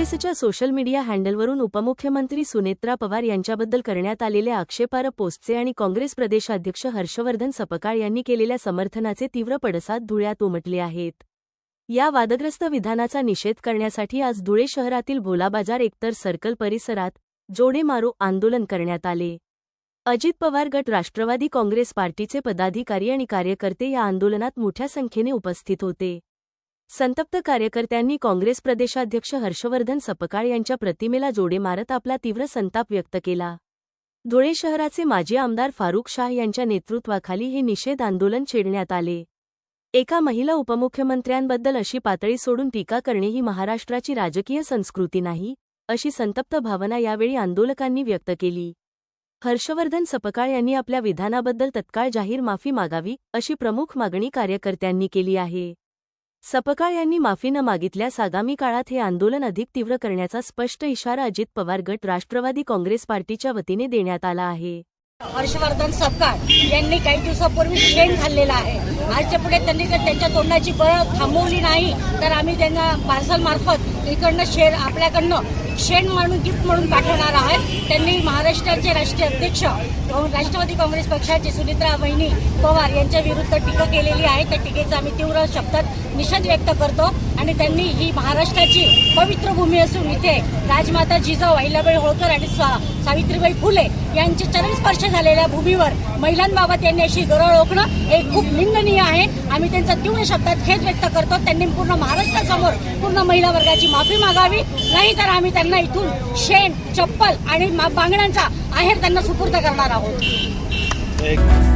काँग्रेसच्या social media हँडलवरून उपमुख्यमंत्री सुनेत्रा पवार यांच्याबद्दल करण्यात आलेल्या आक्षेपार्ह पोस्टचे आणि काँग्रेस प्रदेशाध्यक्ष हर्षवर्धन सपकाळ यांनी केलेल्या समर्थनाचे तीव्र पडसाद धुळ्यात उमटले आहेत. या वादग्रस्त विधानाचा निषेध करण्यासाठी आज धुळे शहरातील भोला बाजार एकतर सर्कल परिसरात जोडे मारो आंदोलन करण्यात आले. अजित पवार गट राष्ट्रवादी काँग्रेस पार्टीचे पदाधिकारी आणि कार्यकर्ते या आंदोलनात मोठ्या संख्येने उपस्थित होते. संतप्त कार्यकर्त्यांनी काँग्रेस प्रदेशाध्यक्ष हर्षवर्धन सपकाळ यांच्या प्रतिमेला जोडे मारत आपला तीव्र संताप व्यक्त केला. धुळे शहराचे माजी आमदार फारुख शाह यांच्या नेतृत्वाखाली हे निषेध आंदोलन छेडण्यात आले. एका महिला उपमुख्यमंत्र्यांबद्दल अशी पातळी सोडून टीका करणे ही महाराष्ट्राची राजकीय संस्कृती नाही, अशी संतप्त भावना यावेळी आंदोलकांनी व्यक्त केली. हर्षवर्धन सपकाळ यांनी आपल्या विधानाबद्दल तत्काळ जाहीर माफी मागावी, अशी प्रमुख मागणी कार्यकर्त्यांनी केली आहे. सपकाळ यांनी माफी न मागितल्यास आगामी काळात हे आंदोलन अधिक तीव्र करण्याचा स्पष्ट इशारा अजित पवार गट राष्ट्रवादी काँग्रेस पार्टीच्या वतीने देण्यात आला आहे. हर्षवर्धन सपकाळ यांनी काही दिवसापूर्वी शेण खाल्लेला आहे. आजच्या पुढे त्यांनी जर त्यांच्या तोंडाची बळ थांबवली नाही तर आम्ही त्यांना पार्सल मार्फत इकडनं शेण आपल्याकडनं शेण म्हणून गिफ्ट म्हणून पाठवणार आहोत. त्यांनी महाराष्ट्राचे राष्ट्रीय अध्यक्ष राष्ट्रवादी काँग्रेस पक्षाचे सुनेत्रा वहिनी पवार यांच्या विरुद्ध टीका केलेली आहे. त्या टीकेचा आम्ही तीव्र शब्दात निषेध व्यक्त करतो आणि त्यांनी ही महाराष्ट्राची पवित्र भूमी असून इथे राजमाता जिजाऊ अहिल्याबाई होळकर आणि सावित्रीबाई फुले यांचे चरणस्पर्श झालेल्या भूमीवर महिलांबाबत यांनी अशी गरळ ओकणं हे खूप निंदनीय आहे. आम्ही त्यांचा तीव्र शब्दात खेद व्यक्त करतो. त्यांनी पूर्ण महाराष्ट्रासमोर पूर्ण महिला वर्गाची माफी मागावी, नाहीतर आम्ही त्यांना इथून शेण, चप्पल आणि बांगड्यांचा आहेर त्यांना सुपूर्द करणार आहोत.